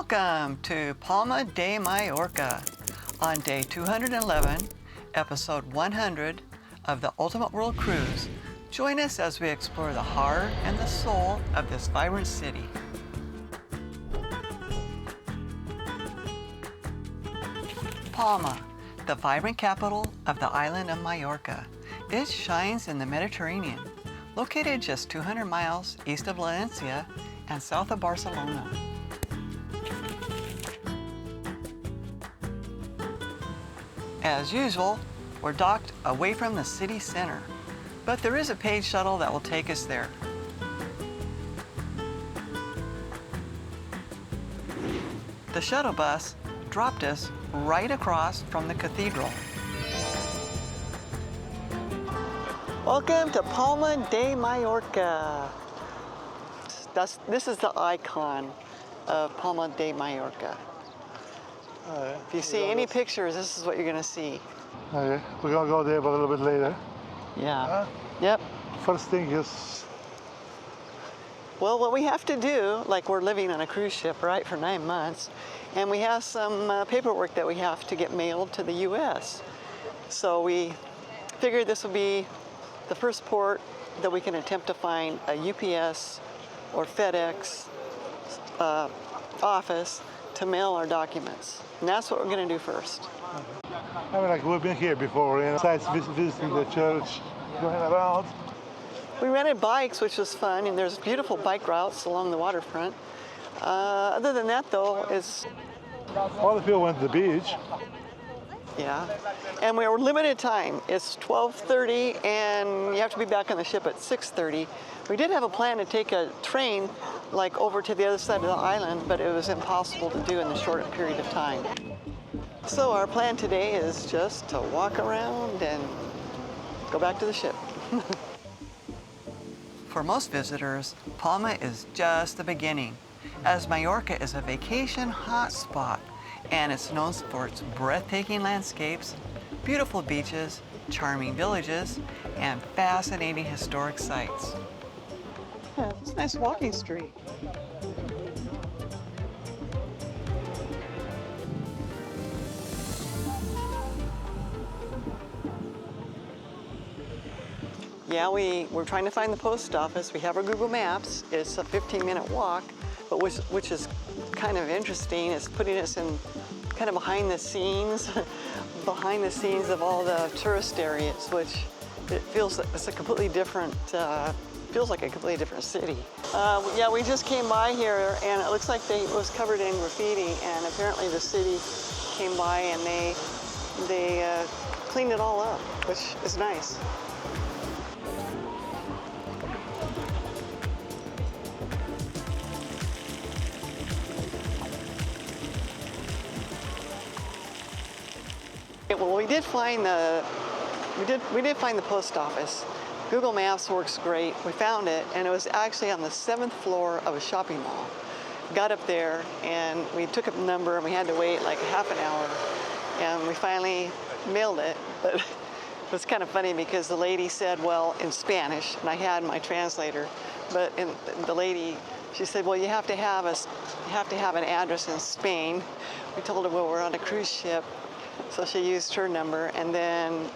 Welcome to Palma de Mallorca on day 211, episode 100 of the Ultimate World Cruise. Join us as we explore the heart and the soul of this vibrant city. Palma, the vibrant capital of the island of Mallorca. It shines in the Mediterranean, located just 200 miles east of Valencia and south of Barcelona. As usual, we're docked away from the city center, but there is a paid shuttle that will take us there. The shuttle bus dropped us right across from the cathedral. Welcome to Palma de Mallorca. This is the icon of Palma de Mallorca. If you see any pictures, this is what you're going to see. Okay, we're going to go there a little bit later. Yeah. Yep. First thing is... Well, what we have to do, like we're living on a cruise ship, right, for 9 months, and we have some paperwork that we have to get mailed to the U.S. So we figured this would be the first port that we can attempt to find a UPS or FedEx office to mail our documents. And that's what we're going to do first. I mean, like, we've been here before, besides visiting the church, going around. We rented bikes, which was fun, and there's beautiful bike routes along the waterfront. Other than that, though, it's... All the people went to the beach. Yeah, and we were limited time. It's 12:30, and you have to be back on the ship at 6:30. We did have a plan to take a train, like, over to the other side of the island, but it was impossible to do in the short period of time. So our plan today is just to walk around and go back to the ship. For most visitors, Palma is just the beginning, as Mallorca is a vacation hotspot, and it's known for its breathtaking landscapes, beautiful beaches, charming villages, and fascinating historic sites. Yeah, it's a nice walking street. Yeah, we're trying to find the post office. We have our Google Maps. It's a 15-minute walk, but which is kind of interesting. It's putting us in kind of behind the scenes of all the tourist areas, which it feels like it's a completely different, feels like a completely different city. Yeah, we just came by here, and it looks like it was covered in graffiti, and apparently the city came by and they cleaned it all up, which is nice. Well, we did find the post office. Google Maps works great. We found it, and it was actually on the 7th floor of a shopping mall. Got up there, and we took a number, and we had to wait like half an hour, and we finally mailed it. But it was kind of funny because the lady said, well, in Spanish, and I had my translator, but the lady, she said, well, you have to have an address in Spain. We told her, well, we're on a cruise ship. So she used her number, and then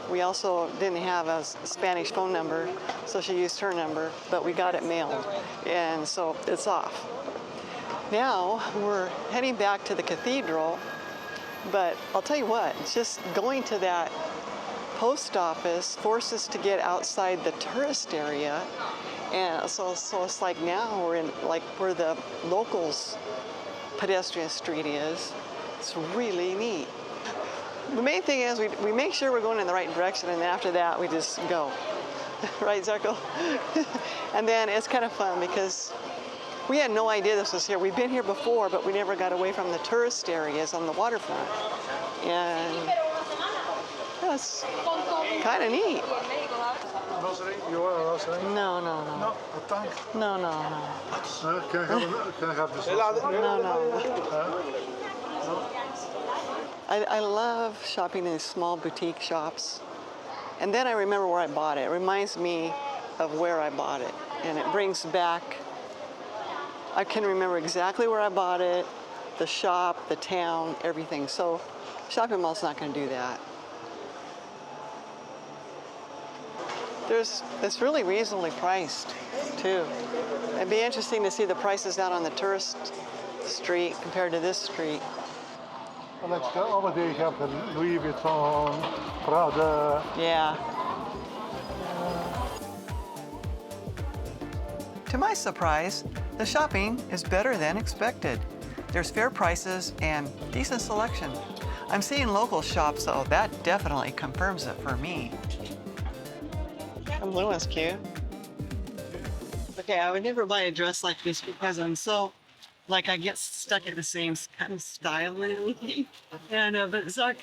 we also didn't have a Spanish phone number, so she used her number, but we got it mailed, and so it's off. Now we're heading back to the cathedral, but I'll tell you what, just going to that post office forced us to get outside the tourist area, and so it's like now we're in like where the locals' pedestrian street is. It's really neat. The main thing is we make sure we're going in the right direction, and then after that we just go. Right, Zarko? And then it's kind of fun because we had no idea this was here. We've been here before, but we never got away from the tourist areas on the waterfront. And that's kind of neat. You want a rosary? No. No, a tank? No. Can I have this? No. I love shopping in small boutique shops. And then I remember where I bought it. It reminds me of where I bought it. And it brings back, I can remember exactly where I bought it, the shop, the town, everything. So shopping mall's not going to do that. It's really reasonably priced too. It'd be interesting to see the prices down on the tourist street compared to this street. Like over there you have the Louis Vuitton, Prada. Yeah. To my surprise, the shopping is better than expected. There's fair prices and decent selection. I'm seeing local shops, so that definitely confirms it for me. The blue one's cute. Okay, I would never buy a dress like this because I'm so, like, I get stuck in the same kind of style and everything. And but Zark,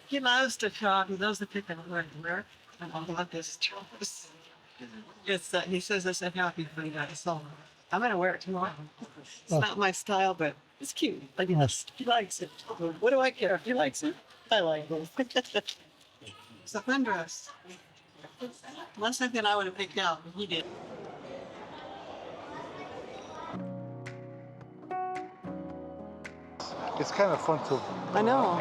he loves to shop. He loves to pick out what to wear. And I love this dress. It's he says it's a happy for you guys, so I'm gonna wear it tomorrow. It's not my style, but it's cute. Like, yes, he likes it. What do I care if he likes it? I like it. It's a fun dress. That's something I would have picked out, but he did. It's kind of fun to I know.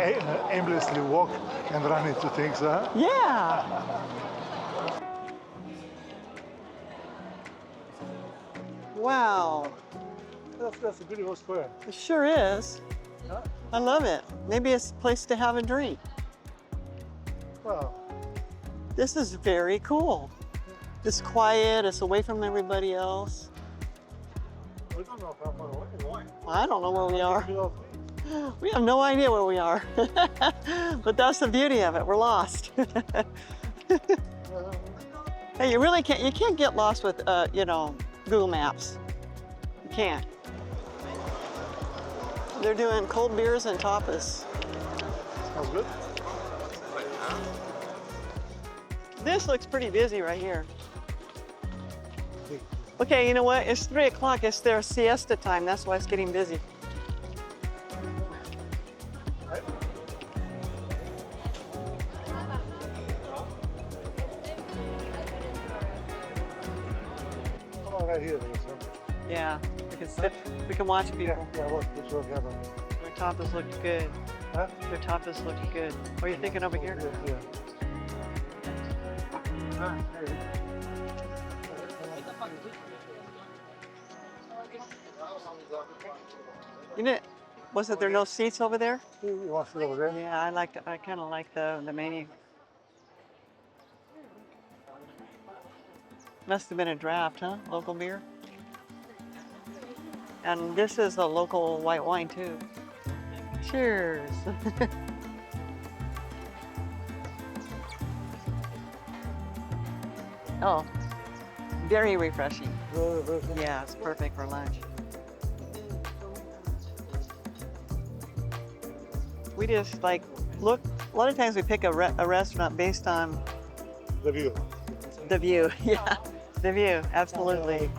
aimlessly walk and run into things, huh? Yeah. Wow. That's a beautiful square. It sure is. Huh? I love it. Maybe it's a place to have a drink. Wow. This is very cool. It's quiet, it's away from everybody else. We don't know how far away we are. I don't know where we are. We have no idea where we are. But that's the beauty of it, we're lost. Hey, you can't get lost with, Google Maps. You can't. They're doing cold beers and tapas. Sounds good. This looks pretty busy right here. Okay, you know what? It's 3 o'clock. It's their siesta time. That's why it's getting busy. Oh, right here. Yeah, we can sit. We can watch people. Yeah, look, this will happen. Their tapas look good. Huh? Their tapas look good. What are you thinking over here? Yeah. You know, wasn't there no seats over there? You want to sit over there? Yeah, I kind of like the menu. Must have been a draft, huh? Local beer. And this is a local white wine too. Cheers. Oh, very refreshing. Yeah, it's perfect for lunch. We just look, a lot of times we pick a restaurant based on The view. the view. Yeah, the view, absolutely.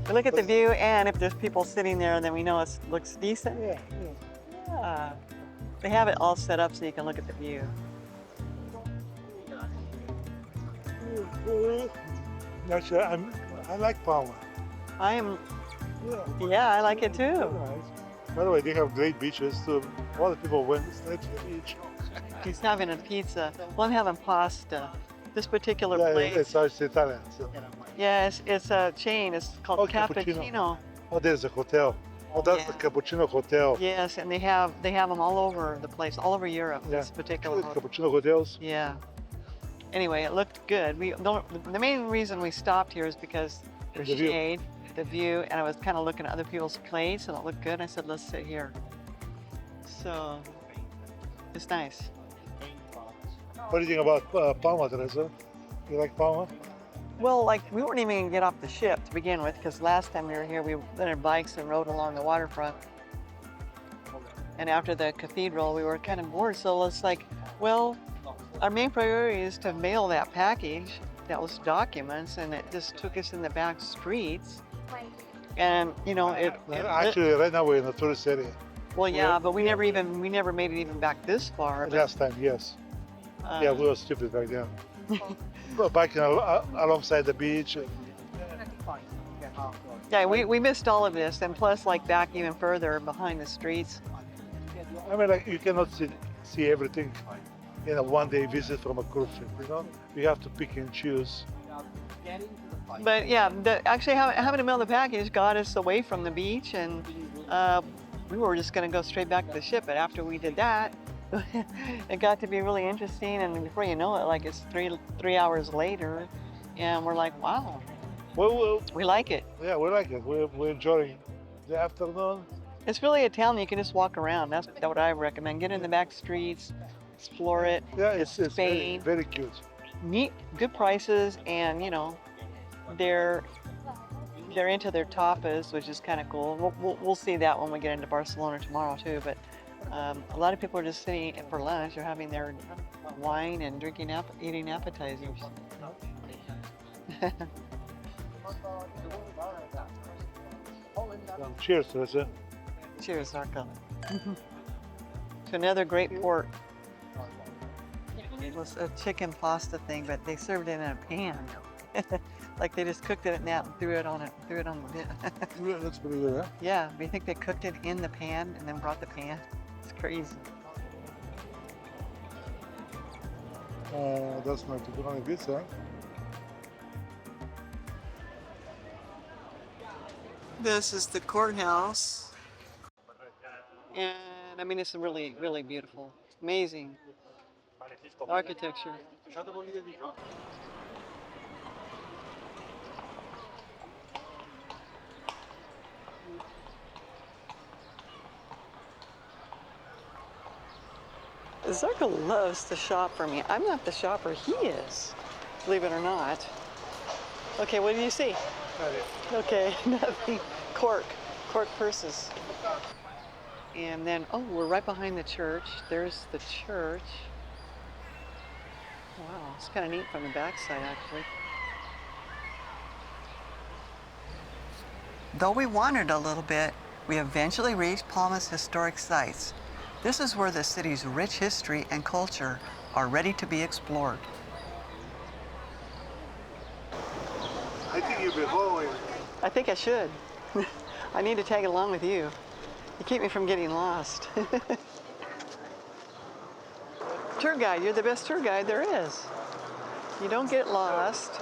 We look at the view, and if there's people sitting there, then we know it looks decent. Yeah. Yeah. They have it all set up so you can look at the view. Actually, I like Palma. Yeah, I like it too. Nice. By the way, they have great beaches too. A lot of people went straight to the beach. He's having a pizza. Well, I'm having pasta. This particular Yeah, place. it's Italian. So. Yeah, it's a chain. It's called Cappuccino. Oh, there's a hotel. Oh, that's the Cappuccino Hotel. Yes, and they have them all over the place, all over Europe. Yeah. This particular hotel. Cappuccino hotels. Yeah. Anyway, it looked good. The main reason we stopped here is because the shade, the view, and I was kind of looking at other people's plates, and it looked good. I said, let's sit here. So it's nice. What do you think about Palma, Teresa? You like Palma? Well, we weren't even gonna get off the ship to begin with, because last time we were here, we went on bikes and rode along the waterfront. And after the cathedral, we were kind of bored, so it's like, well, our main priority is to mail that package, those documents, and it just took us in the back streets. And Actually, right now we're in the tourist area. Well, yeah, but we never made it even back this far. But, last time, yes. Yeah, we were stupid back then. Biking alongside the beach. Yeah, we missed all of this, and plus, back even further behind the streets, I mean, like you cannot see everything in a one-day visit from a cruise ship. You know, you have to pick and choose. But yeah, actually having to mail the package got us away from the beach, and we were just going to go straight back to the ship. But after we did that, it got to be really interesting. And before you know it, like it's three hours later, and we're like, wow, Well, we like it. yeah, we like it. We're enjoying the afternoon. It's really a town that you can just walk around. That's what I recommend. Get in the back streets, explore it. Yeah, it's very, Spain. very cute. Neat, good prices, and you know, they're into their tapas, which is kind of cool. We'll see that when we get into Barcelona tomorrow too. But a lot of people are just sitting for lunch. They're having their wine and eating appetizers. Cheers, Teresa. Cheers, Arco. To another great port. It was a chicken pasta thing, but they served it in a pan. Like they just cooked it now and threw it on the Yeah, that's pretty good, huh? Yeah, we think they cooked it in the pan and then brought the pan. It's crazy. That's not too good pizza. This is the courthouse. And I mean, it's really, really beautiful. Amazing architecture. Zarko loves to shop for me. I'm not the shopper, he is, believe it or not. Okay, what do you see? Okay, nothing. Cork purses. And then, oh, we're right behind the church. There's the church. Wow, it's kind of neat from the backside, actually. Though we wandered a little bit, we eventually reached Palma's historic sites. This is where the city's rich history and culture are ready to be explored. I think you'll be following. I think I should. I need to tag along with you. You keep me from getting lost. Tour guide, you're the best tour guide there is. You don't get lost.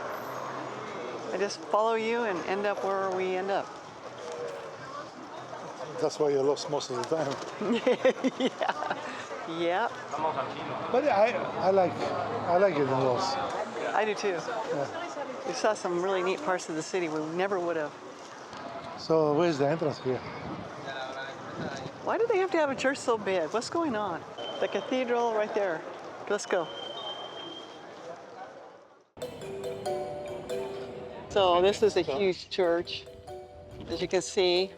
I just follow you and end up where we end up. That's why you're lost most of the time. Yeah. But I like getting lost. I do too. Yeah. We saw some really neat parts of the city we never would have. So where's the entrance here? Why do they have to have a church so big? What's going on? The cathedral right there. Let's go. So this is a huge church. As you can see,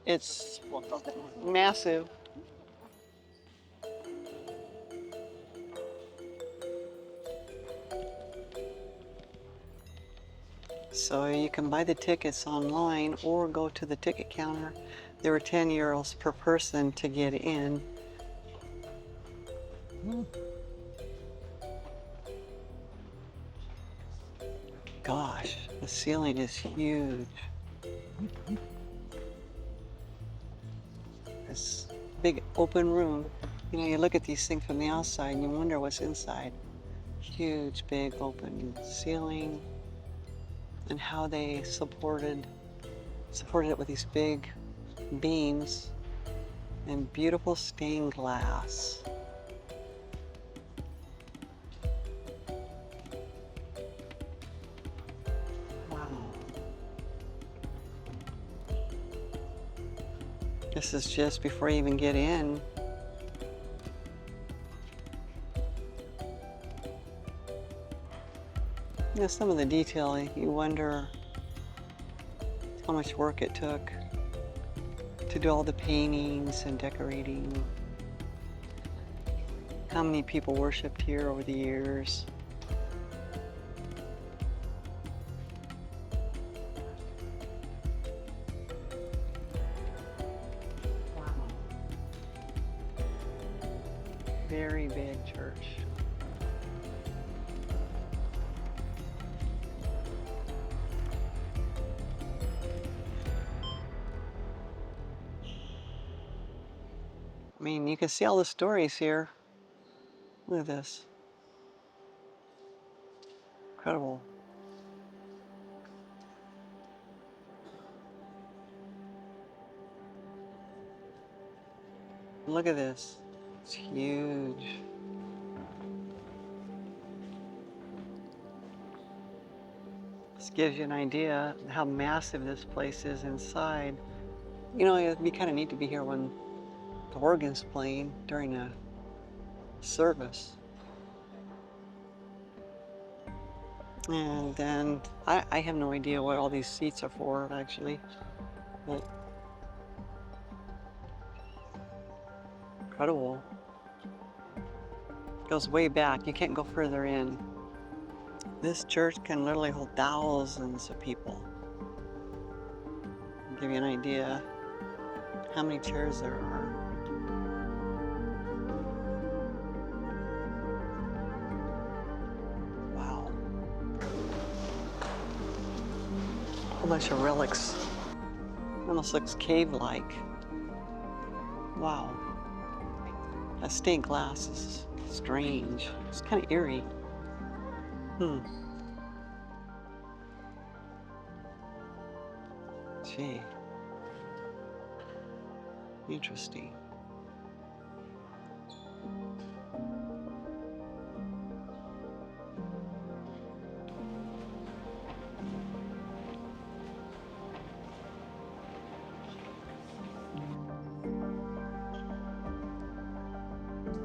it's massive. So you can buy the tickets online or go to the ticket counter. There were 10 euros per person to get in. Gosh, the ceiling is huge. This big open room. You know, you look at these things from the outside and you wonder what's inside. Huge, big open ceiling. And how they supported it with these big beams and beautiful stained glass. Wow. This is just before you even get in. You know, some of the detail, you wonder how much work it took to do all the paintings and decorating. How many people worshipped here over the years. Wow. Very big church. mean, you can see all the stories here. Look at this. Incredible. Look at this. It's huge. This gives you an idea how massive this place is inside. You know, it'd be kind of neat to be here when the organ's playing during a service. And then I have no idea what all these seats are for, actually. But incredible. It goes way back. You can't go further in. This church can literally hold thousands of people. I'll give you an idea how many chairs there are. Wow. A whole bunch of relics. Almost looks cave-like. Wow. That stained glass is strange. It's kind of eerie. Gee. Interesting.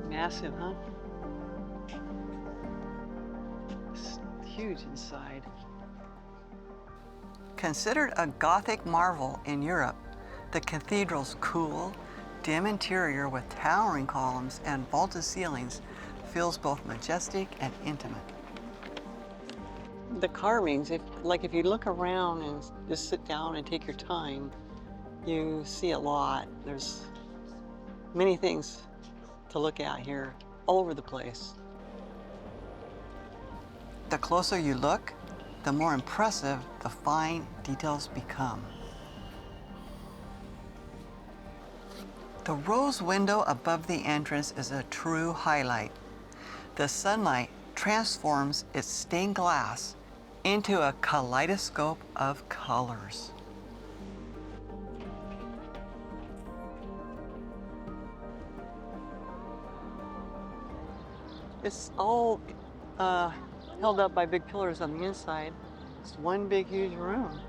Massive, huh? It's huge inside. Considered a Gothic marvel in Europe, the cathedral's cool, dim interior with towering columns and vaulted ceilings feels both majestic and intimate. The carvings, if you look around and just sit down and take your time, you see a lot. There's many things to look at here, all over the place. The closer you look, the more impressive the fine details become. The rose window above the entrance is a true highlight. The sunlight transforms its stained glass into a kaleidoscope of colors. It's all held up by big pillars on the inside. It's one big, huge room.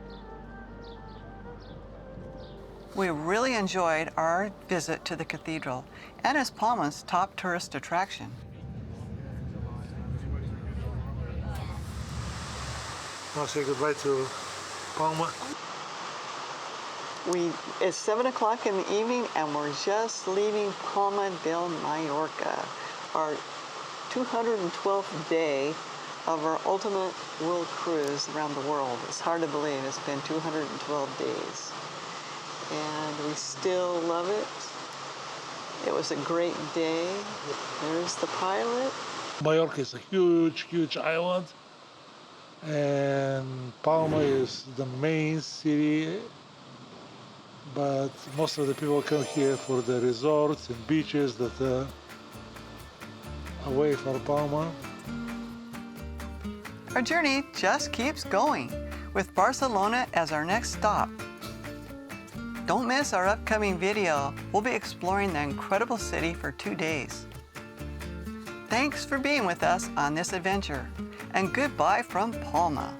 We really enjoyed our visit to the cathedral, and it's Palma's top tourist attraction. Now say goodbye to Palma. It's 7 o'clock in the evening, and we're just leaving Palma de Mallorca, our 212th day of our ultimate world cruise around the world. It's hard to believe it's been 212 days. And we still love it. It was a great day. There's the pilot. Mallorca is a huge, huge island. And Palma is the main city. But most of the people come here for the resorts and beaches that are away from Palma. Our journey just keeps going, with Barcelona as our next stop. Don't miss our upcoming video. We'll be exploring the incredible city for 2 days. Thanks for being with us on this adventure, and goodbye from Palma.